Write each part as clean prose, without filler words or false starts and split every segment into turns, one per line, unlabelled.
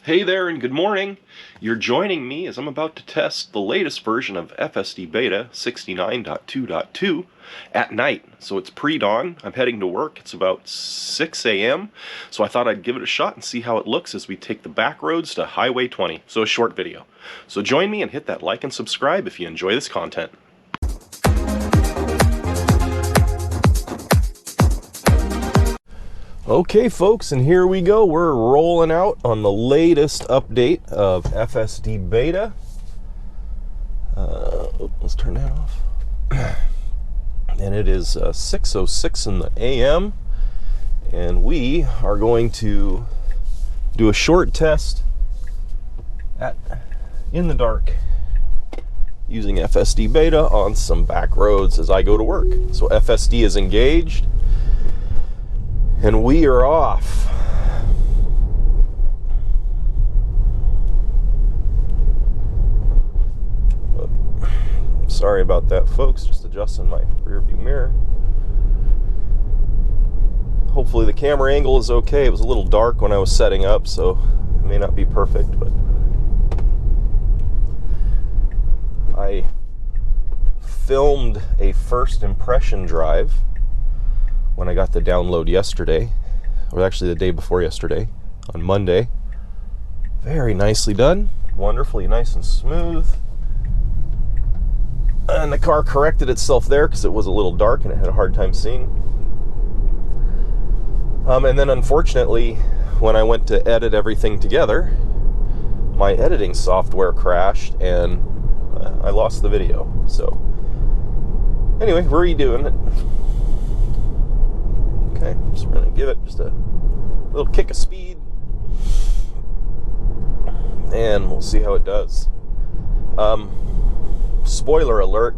Hey there and good morning. You're joining me as I'm about to test the latest version of FSDBeta 69.2.2 at night. So it's pre-dawn. I'm heading to work. It's about 6 a.m. So I thought I'd give it a shot and see how it looks as we take the back roads to Highway 20. So a short video. So join me and hit that like and subscribe if you enjoy this content. Okay folks, and here we go. We're rolling out on the latest update of FSDBeta. Let's turn that off. And it is 6:06 in the AM, and we are going to do a short test in the dark using FSDBeta on some back roads as I go to work. So FSD is engaged. And we are off. Sorry about that, folks. Just adjusting my rear view mirror. Hopefully the camera angle is okay. It was a little dark when I was setting up, so it may not be perfect, but I filmed a first impression drive when I got the download yesterday, or actually the day before yesterday, on Monday. Very nicely done, wonderfully nice and smooth. And the car corrected itself there because it was a little dark and it had a hard time seeing. And then unfortunately, when I went to edit everything together, my editing software crashed and I lost the video. So anyway, redoing it. Okay, so we're going to give it just a little kick of speed, and we'll see how it does. Spoiler alert,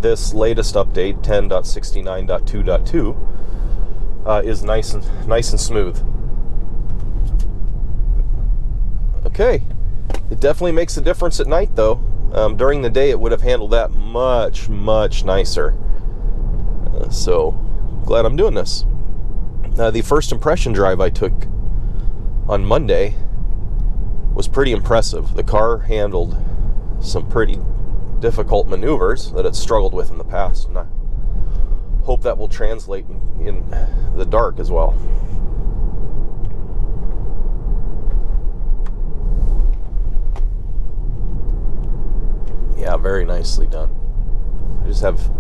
this latest update, 10.69.2.2, is nice and smooth. Okay, it definitely makes a difference at night, though. During the day, it would have handled that much nicer. So, glad I'm doing this. The first impression drive I took on Monday was pretty impressive. The car handled some pretty difficult maneuvers that it struggled with in the past, and I hope that will translate in the dark as well. Yeah, very nicely done. I just have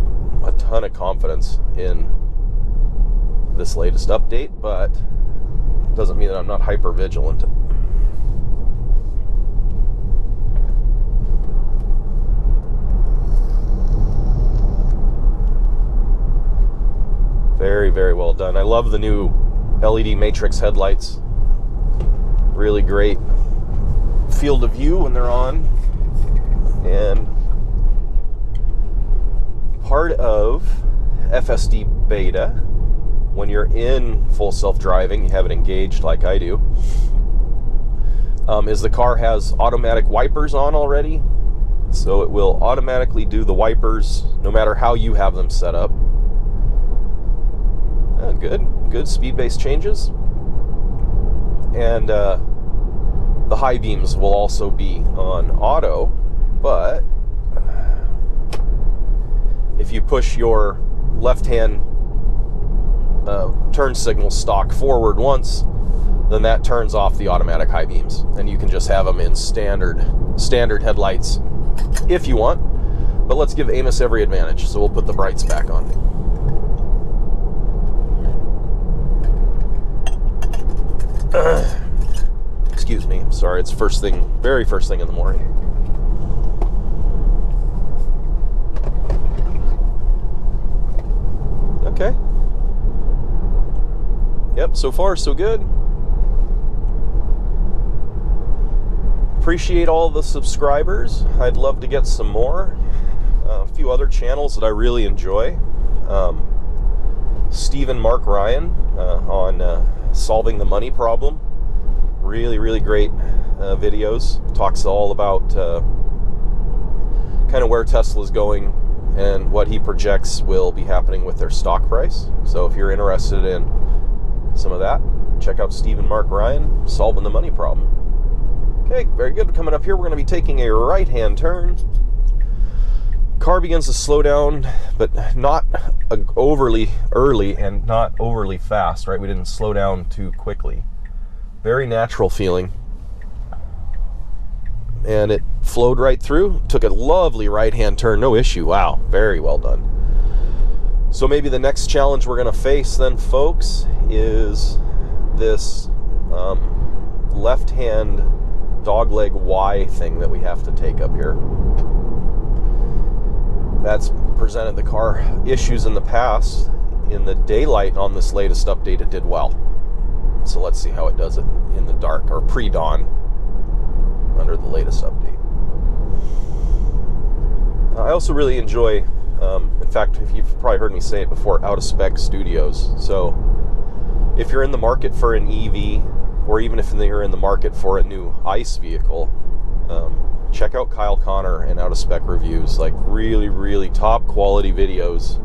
a ton of confidence in this latest update, but it doesn't mean that I'm not hyper vigilant. Very well done. I love the new LED matrix headlights. Really great field of view when they're on. And part of FSDBeta, when you're in full self-driving, you have it engaged like I do, is the car has automatic wipers on already. So it will automatically do the wipers no matter how you have them set up. Good speed-based changes. And the high beams will also be on auto, but if you push your left-hand turn signal stalk forward once, then that turns off the automatic high beams, and you can just have them in standard headlights if you want. But let's give Amos every advantage, so we'll put the brights back on. Excuse me, I'm sorry, it's very first thing in the morning. Okay. Yep, so far so good. Appreciate all the subscribers. I'd love to get some more. A few other channels that I really enjoy. Steve and Mark Ryan on solving the money problem. Really great videos. Talks all about kind of where Tesla's going and what he projects will be happening with their stock price. So if you're interested in some of that, check out Steve and Mark Ryan, Solving the Money Problem. Okay, very good. Coming up here, we're going to be taking a right-hand turn. Car begins to slow down, but not overly early and not overly fast, right? We didn't slow down too quickly. Very natural feeling. And it flowed right through. Took a lovely right-hand turn, no issue. Wow, very well done. So maybe the next challenge we're going to face then, folks, is this left-hand dogleg Y thing that we have to take up here. That's presented the car issues in the past. In the daylight on this latest update, it did well. So let's see how it does it in the dark, or pre-dawn, under the latest update. I also really enjoy, in fact, if you've probably heard me say it before, out-of-spec studios. So if you're in the market for an EV, or even if you're in the market for a new ICE vehicle, check out Kyle Connor and Out-of-Spec Reviews. Like really, really top quality videos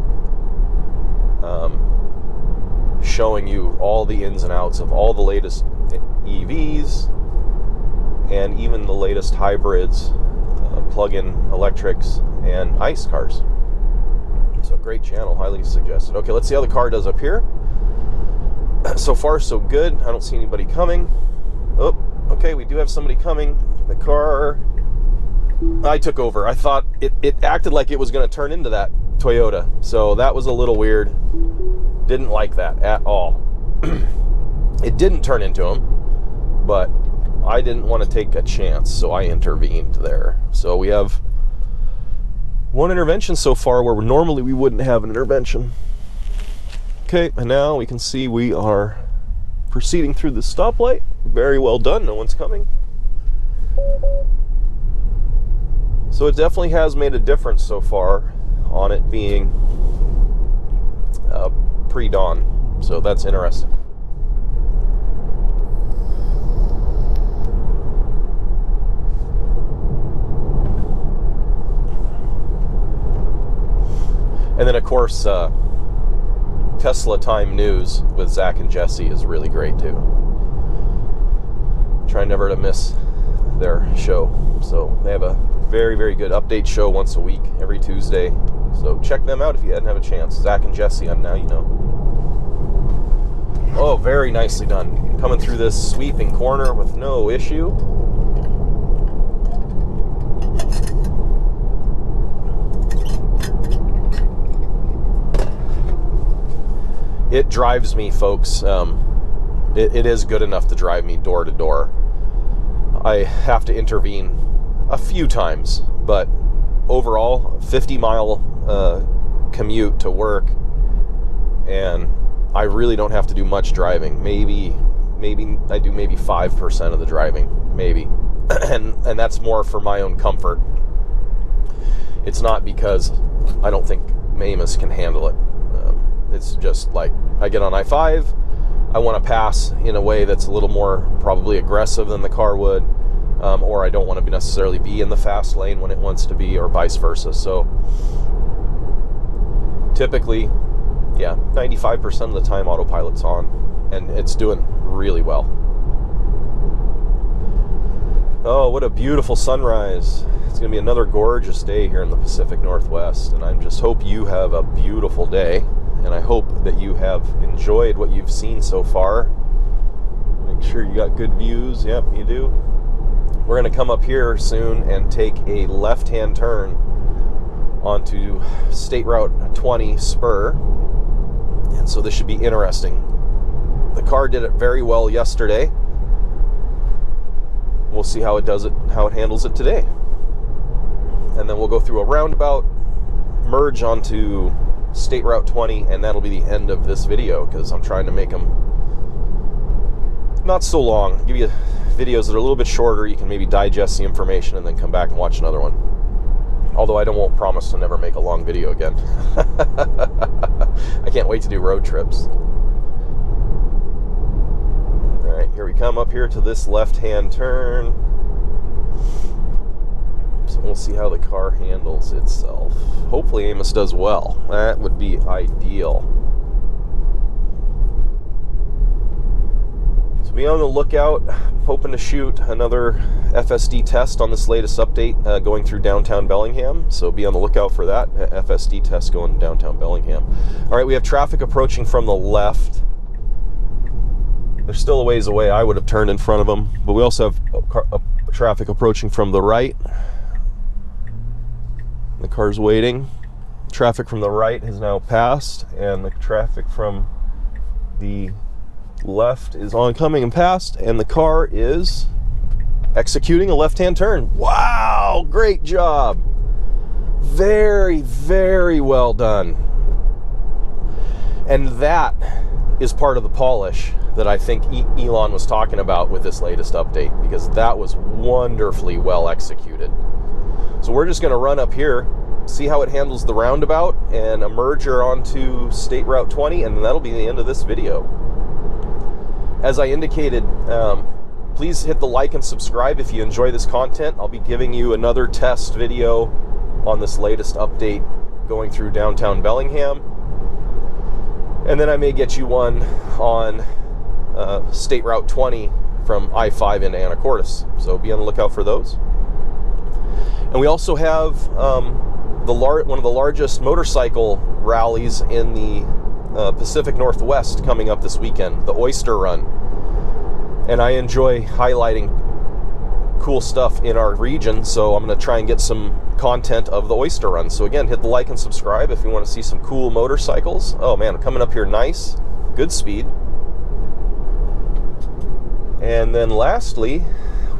showing you all the ins and outs of all the latest EVs and even the latest hybrids, plug-in electrics, and ICE cars. So great channel, highly suggested. Okay, let's see how the car does up here. So far, so good. I don't see anybody coming. Oh, okay, we do have somebody coming. The car, I took over. I thought it acted like it was going to turn into that Toyota. So that was a little weird. Didn't like that at all. It didn't turn into him, but I didn't want to take a chance, so I intervened there. So we have one intervention so far where normally we wouldn't have an intervention. Okay, and now we can see we are proceeding through the stoplight. Very well done. No one's coming. So it definitely has made a difference so far on it being pre-dawn. So that's interesting. And then, of course, Tesla Time News with Zach and Jesse is really great, too. Try never to miss their show. So they have a very, very good update show once a week, every Tuesday. So check them out if you hadn't have a chance. Zach and Jesse on Now You Know. Oh, very nicely done. Coming through this sweeping corner with no issue. It drives me, folks. It is good enough to drive me door to door. I have to intervene a few times, but overall, 50-mile commute to work, and I really don't have to do much driving. Maybe I do maybe 5% of the driving, maybe, and that's more for my own comfort. It's not because I don't think Amos can handle it. It's just like I get on I-5, I want to pass in a way that's a little more probably aggressive than the car would, or I don't want to necessarily be in the fast lane when it wants to be, or vice versa. So typically, yeah, 95% of the time autopilot's on, and it's doing really well. Oh, what a beautiful sunrise. It's going to be another gorgeous day here in the Pacific Northwest, and I just hope you have a beautiful day. And I hope that you have enjoyed what you've seen so far. Make sure you got good views. Yep, you do. We're going to come up here soon and take a left-hand turn onto State Route 20 spur. And so this should be interesting. The car did it very well yesterday. We'll see how it does it, how it handles it today. And then we'll go through a roundabout, merge onto State Route 20, and that'll be the end of this video, because I'm trying to make them not so long. Give you videos that are a little bit shorter. You can maybe digest the information and then come back and watch another one. Although I won't promise to never make a long video again. I can't wait to do road trips. Alright, here we come up here to this left-hand turn. So we'll see how the car handles itself. Hopefully Amos does well. That would be ideal. So Be on the lookout. I'm hoping to shoot another FSD test on this latest update going through downtown Bellingham. So be on the lookout for that. FSD test going to downtown Bellingham. All right, we have traffic approaching from the left. They're still a ways away. I would have turned in front of them. But we also have traffic approaching from the right. The car's waiting. Traffic from the right has now passed, and the traffic from the left is oncoming and passed, and the car is executing a left-hand turn. Wow, great job. Very, very well done. And that is part of the polish that I think Elon was talking about with this latest update, because that was wonderfully well executed. So we're just going to run up here, see how it handles the roundabout, and a merger onto State Route 20, and that'll be the end of this video. As I indicated, please hit the like and subscribe if you enjoy this content. I'll be giving you another test video on this latest update going through downtown Bellingham. And then I may get you one on State Route 20 from I-5 into Anacortes. So be on the lookout for those. And we also have one of the largest motorcycle rallies in the Pacific Northwest coming up this weekend, the Oyster Run. And I enjoy highlighting cool stuff in our region, so I'm going to try and get some content of the Oyster Run. So again, hit the like and subscribe if you want to see some cool motorcycles. Oh man, coming up here nice, good speed. And then lastly,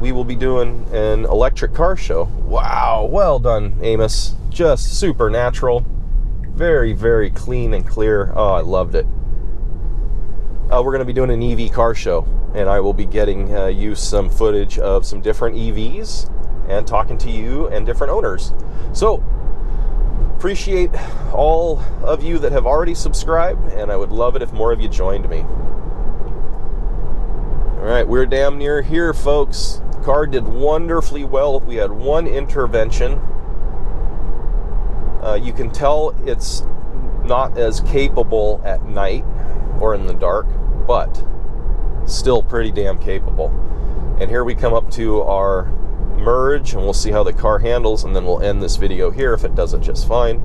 we will be doing an electric car show. Wow, well done, Amos. Just super natural. Very, very clean and clear. Oh, I loved it. We're going to be doing an EV car show, and I will be getting you some footage of some different EVs and talking to you and different owners. So, appreciate all of you that have already subscribed, and I would love it if more of you joined me. All right, we're damn near here, folks. The car did wonderfully well. We had one intervention. You can tell it's not as capable at night or in the dark, but still pretty damn capable. And here we come up to our merge, and we'll see how the car handles, and then we'll end this video here if it does it just fine.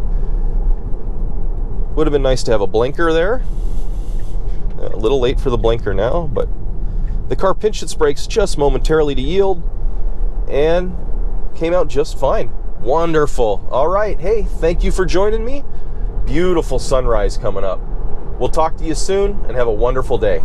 Would have been nice to have a blinker there. A little late for the blinker now, but the car pinched its brakes just momentarily to yield and came out just fine. Wonderful. All right. Hey, thank you for joining me. Beautiful sunrise coming up. We'll talk to you soon, and have a wonderful day.